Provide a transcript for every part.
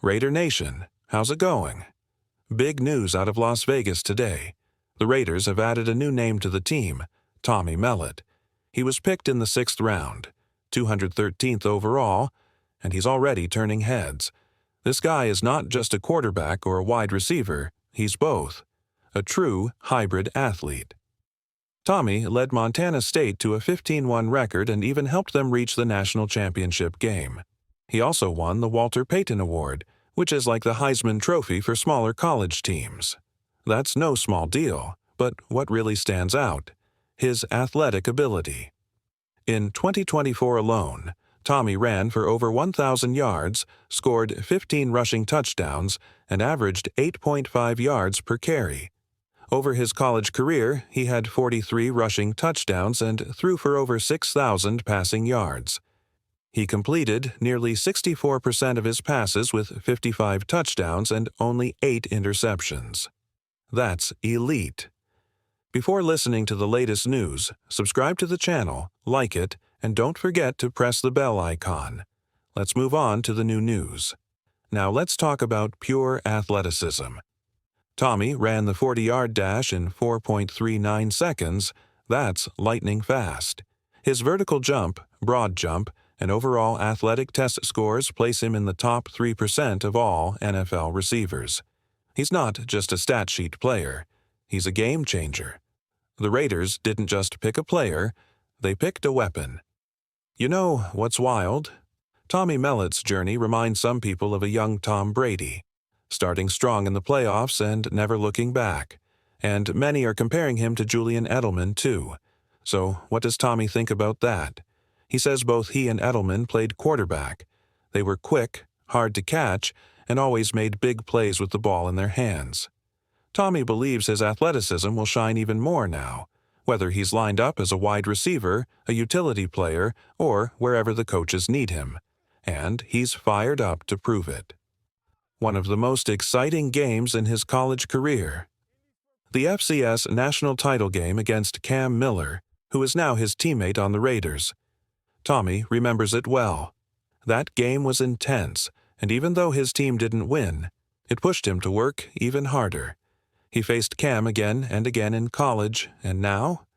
Raider Nation, how's it going? Big news out of Las Vegas today. The Raiders have added a new name to the team, Tommy Mellott. He was picked in the 6th round, 213th overall, and he's already turning heads. This guy is not just a quarterback or a wide receiver, he's both. A true hybrid athlete. Tommy led Montana State to a 15-1 record and even helped them reach the national championship game. He also won the Walter Payton Award, which is like the Heisman Trophy for smaller college teams. That's no small deal, but what really stands out? His athletic ability. In 2024 alone, Tommy ran for over 1,000 yards, scored 15 rushing touchdowns, and averaged 8.5 yards per carry. Over his college career, he had 43 rushing touchdowns and threw for over 6,000 passing yards. He completed nearly 64% of his passes with 55 touchdowns and only 8 interceptions. That's elite. Before listening to the latest news, subscribe to the channel, like it, and don't forget to press the bell icon. Let's move on to the new news. Now let's talk about pure athleticism. Tommy ran the 40-yard dash in 4.39 seconds. That's lightning fast. His vertical jump, broad jump, and overall athletic test scores place him in the top 3% of all NFL receivers. He's not just a stat sheet player. He's a game changer. The Raiders didn't just pick a player, they picked a weapon. You know what's wild? Tommy Mellott's journey reminds some people of a young Tom Brady, starting strong in the playoffs and never looking back. And many are comparing him to Julian Edelman too. So what does Tommy think about that? He says both he and Edelman played quarterback. They were quick, hard to catch, and always made big plays with the ball in their hands. Tommy believes his athleticism will shine even more now, whether he's lined up as a wide receiver, a utility player, or wherever the coaches need him. And he's fired up to prove it. One of the most exciting games in his college career. The FCS national title game against Cam Miller, who is now his teammate on the Raiders. Tommy remembers it well. That game was intense, and even though his team didn't win, it pushed him to work even harder. He faced Cam again and again in college, and now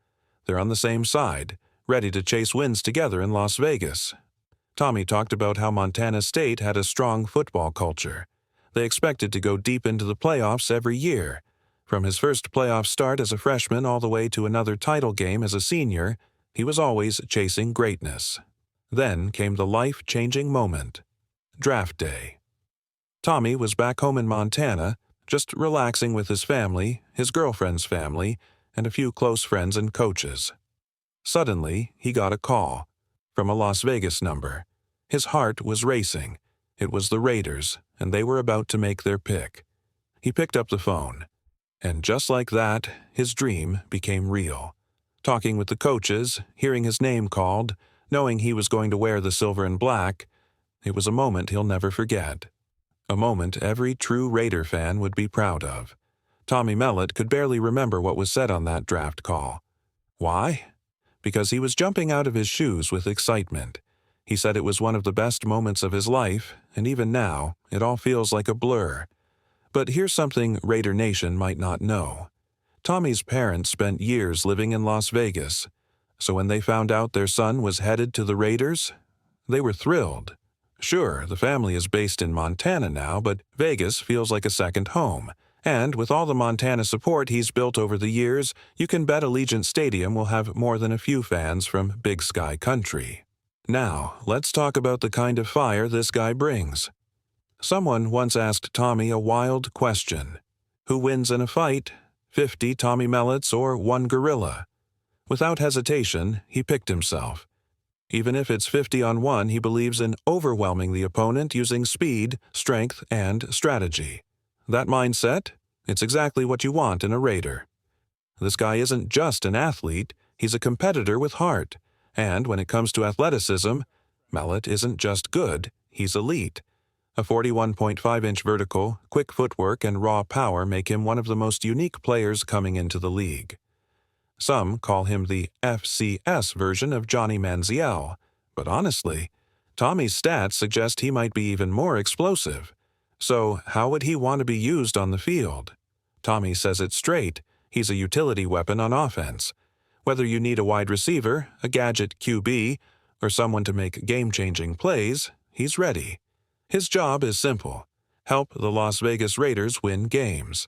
they're on the same side, ready to chase wins together in Las Vegas. Tommy talked about how Montana State had a strong football culture. They expected to go deep into the playoffs every year. From his first playoff start as a freshman all the way to another title game as a senior, he was always chasing greatness. Then came the life-changing moment. Draft day. Tommy was back home in Montana, just relaxing with his family, his girlfriend's family, and a few close friends and coaches. Suddenly, he got a call from a Las Vegas number. His heart was racing. It was the Raiders, and they were about to make their pick. He picked up the phone, and just like that, his dream became real. Talking with the coaches, hearing his name called, knowing he was going to wear the silver and black, it was a moment he'll never forget. A moment every true Raider fan would be proud of. Tommy Mellott could barely remember what was said on that draft call. Why? Because he was jumping out of his shoes with excitement. He said it was one of the best moments of his life, and even now, it all feels like a blur. But here's something Raider Nation might not know. Tommy's parents spent years living in Las Vegas, so when they found out their son was headed to the Raiders, they were thrilled. Sure, the family is based in Montana now, but Vegas feels like a second home. And with all the Montana support he's built over the years, you can bet Allegiant Stadium will have more than a few fans from Big Sky Country. Now, let's talk about the kind of fire this guy brings. Someone once asked Tommy a wild question. Who wins in a fight? 50 Tommy Mellotts or one gorilla? Without hesitation, he picked himself. Even if it's 50-on-1, he believes in overwhelming the opponent using speed, strength, and strategy. That mindset? It's exactly what you want in a Raider. This guy isn't just an athlete, he's a competitor with heart. And when it comes to athleticism, Mellott isn't just good, he's elite. A 41.5-inch vertical, quick footwork, and raw power make him one of the most unique players coming into the league. Some call him the FCS version of Johnny Manziel, but honestly, Tommy's stats suggest he might be even more explosive. So how would he want to be used on the field? Tommy says it straight. He's a utility weapon on offense. Whether you need a wide receiver, a gadget QB, or someone to make game-changing plays, he's ready. His job is simple: help the Las Vegas Raiders win games.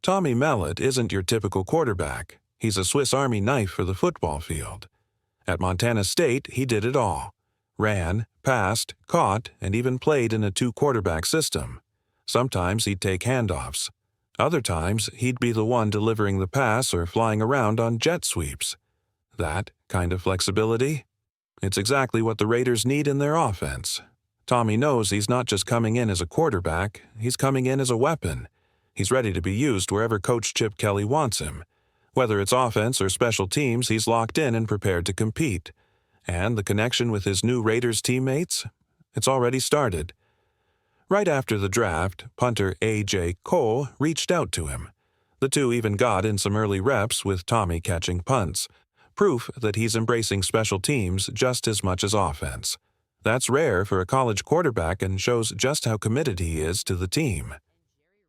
Tommy Mellott isn't your typical quarterback. He's a Swiss Army knife for the football field. At Montana State, he did it all. Ran, passed, caught, and even played in a two-quarterback system. Sometimes he'd take handoffs. Other times, he'd be the one delivering the pass or flying around on jet sweeps. That kind of flexibility? It's exactly what the Raiders need in their offense. Tommy knows he's not just coming in as a quarterback, he's coming in as a weapon. He's ready to be used wherever Coach Chip Kelly wants him. Whether it's offense or special teams, he's locked in and prepared to compete. And the connection with his new Raiders teammates? It's already started. Right after the draft, punter A.J. Cole reached out to him. The two even got in some early reps with Tommy catching punts, proof that he's embracing special teams just as much as offense. That's rare for a college quarterback and shows just how committed he is to the team.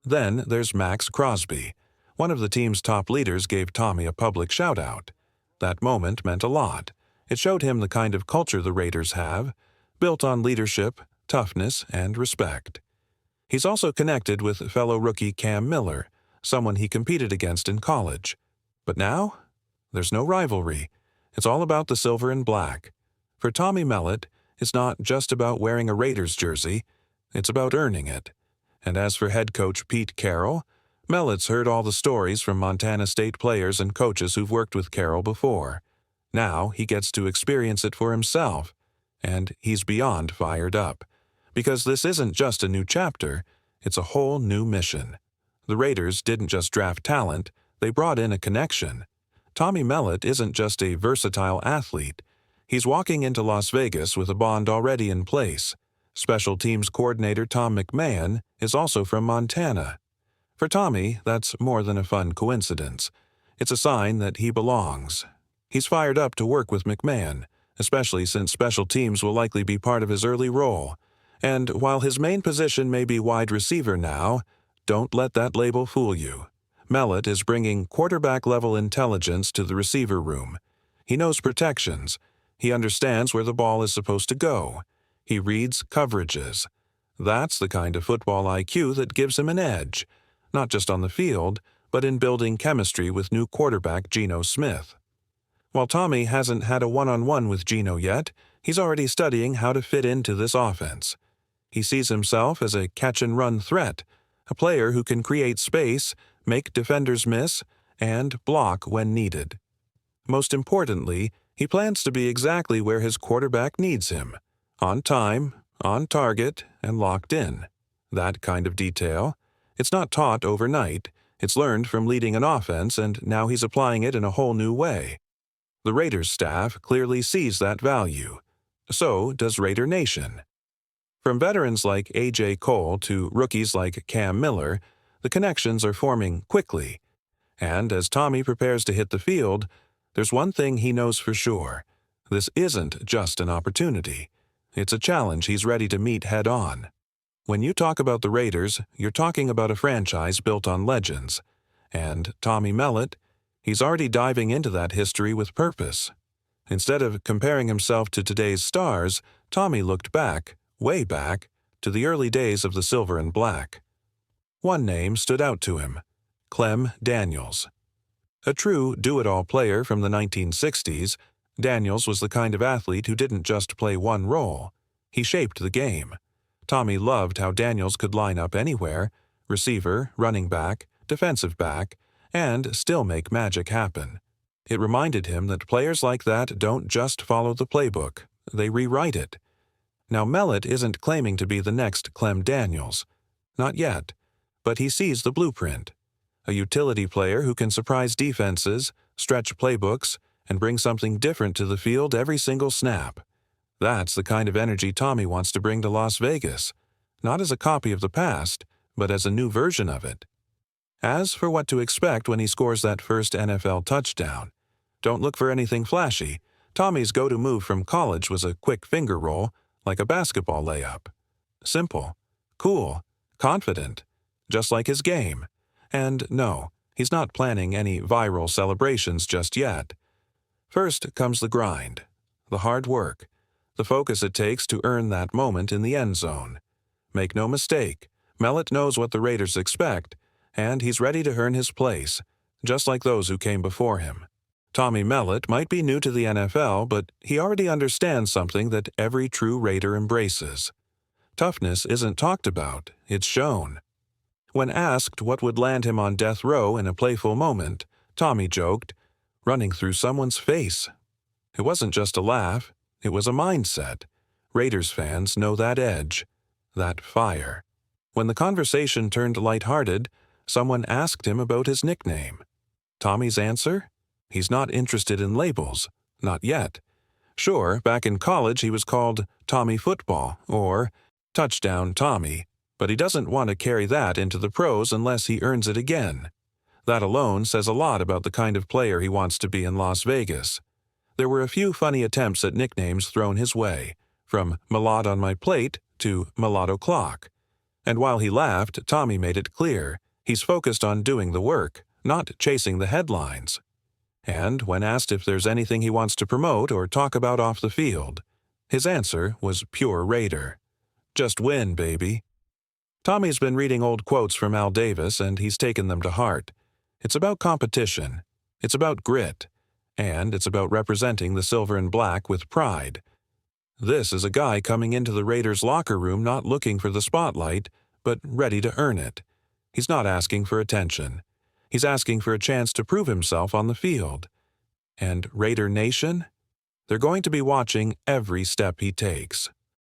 Then there's Max Crosby. One of the team's top leaders gave Tommy a public shout-out. That moment meant a lot. It showed him the kind of culture the Raiders have, built on leadership, toughness, and respect. He's also connected with fellow rookie Cam Miller, someone he competed against in college. But now, there's no rivalry. It's all about the silver and black. For Tommy Mellott, it's not just about wearing a Raiders jersey, it's about earning it. And as for head coach Pete Carroll, Mellott's heard all the stories from Montana State players and coaches who've worked with Carroll before. Now he gets to experience it for himself, and he's beyond fired up. Because this isn't just a new chapter, it's a whole new mission. The Raiders didn't just draft talent, they brought in a connection. Tommy Mellott isn't just a versatile athlete. He's walking into Las Vegas with a bond already in place. Special teams coordinator Tom McMahon is also from Montana. For Tommy, that's more than a fun coincidence. It's a sign that he belongs. He's fired up to work with McMahon, especially since special teams will likely be part of his early role. And while his main position may be wide receiver now, don't let that label fool you. Mellott is bringing quarterback-level intelligence to the receiver room. He knows protections. He understands where the ball is supposed to go. He reads coverages. That's the kind of football IQ that gives him an edge, not just on the field, but in building chemistry with new quarterback Geno Smith. While Tommy hasn't had a one-on-one with Geno yet, he's already studying how to fit into this offense. He sees himself as a catch-and-run threat, a player who can create space, make defenders miss, and block when needed. Most importantly, he plans to be exactly where his quarterback needs him: on time, on target, and locked in. That kind of detail. It's not taught overnight. It's learned from leading an offense, and now he's applying it in a whole new way. The Raiders staff clearly sees that value. So does Raider Nation. From veterans like A.J. Cole to rookies like Cam Miller, the connections are forming quickly. And as Tommy prepares to hit the field, there's one thing he knows for sure. This isn't just an opportunity. It's a challenge he's ready to meet head-on. When you talk about the Raiders, you're talking about a franchise built on legends. And Tommy Mellott, he's already diving into that history with purpose. Instead of comparing himself to today's stars, Tommy looked back, way back, to the early days of the silver and black. One name stood out to him: Clem Daniels. A true do-it-all player from the 1960s, Daniels was the kind of athlete who didn't just play one role. He shaped the game. Tommy loved how Daniels could line up anywhere: receiver, running back, defensive back, and still make magic happen. It reminded him that players like that don't just follow the playbook, they rewrite it. Now Mellott isn't claiming to be the next Clem Daniels. Not yet. But he sees the blueprint. A utility player who can surprise defenses, stretch playbooks, and bring something different to the field every single snap. That's the kind of energy Tommy wants to bring to Las Vegas, not as a copy of the past, but as a new version of it. As for what to expect when he scores that first NFL touchdown, don't look for anything flashy. Tommy's go-to move from college was a quick finger roll, like a basketball layup. Simple, cool, confident, just like his game. And no, he's not planning any viral celebrations just yet. First comes the grind, the hard work, the focus it takes to earn that moment in the end zone. Make no mistake, Mellott knows what the Raiders expect, and he's ready to earn his place, just like those who came before him. Tommy Mellott might be new to the NFL, but he already understands something that every true Raider embraces. Toughness isn't talked about, it's shown. When asked what would land him on death row in a playful moment, Tommy joked, "Running through someone's face." It wasn't just a laugh, it was a mindset. Raiders fans know that edge, that fire. When the conversation turned lighthearted, someone asked him about his nickname. Tommy's answer? He's not interested in labels, not yet. Sure, back in college he was called Tommy Football or Touchdown Tommy, but he doesn't want to carry that into the pros unless he earns it again. That alone says a lot about the kind of player he wants to be in Las Vegas. There were a few funny attempts at nicknames thrown his way, from Mellott on my plate to Mellott o'clock. And while he laughed, Tommy made it clear he's focused on doing the work, not chasing the headlines. And when asked if there's anything he wants to promote or talk about off the field, his answer was pure Raider. Just win, baby. Tommy's been reading old quotes from Al Davis, and he's taken them to heart. It's about competition, it's about grit, and it's about representing the silver and black with pride. This is a guy coming into the Raiders' locker room not looking for the spotlight, but ready to earn it. He's not asking for attention. He's asking for a chance to prove himself on the field. And Raider Nation? They're going to be watching every step he takes.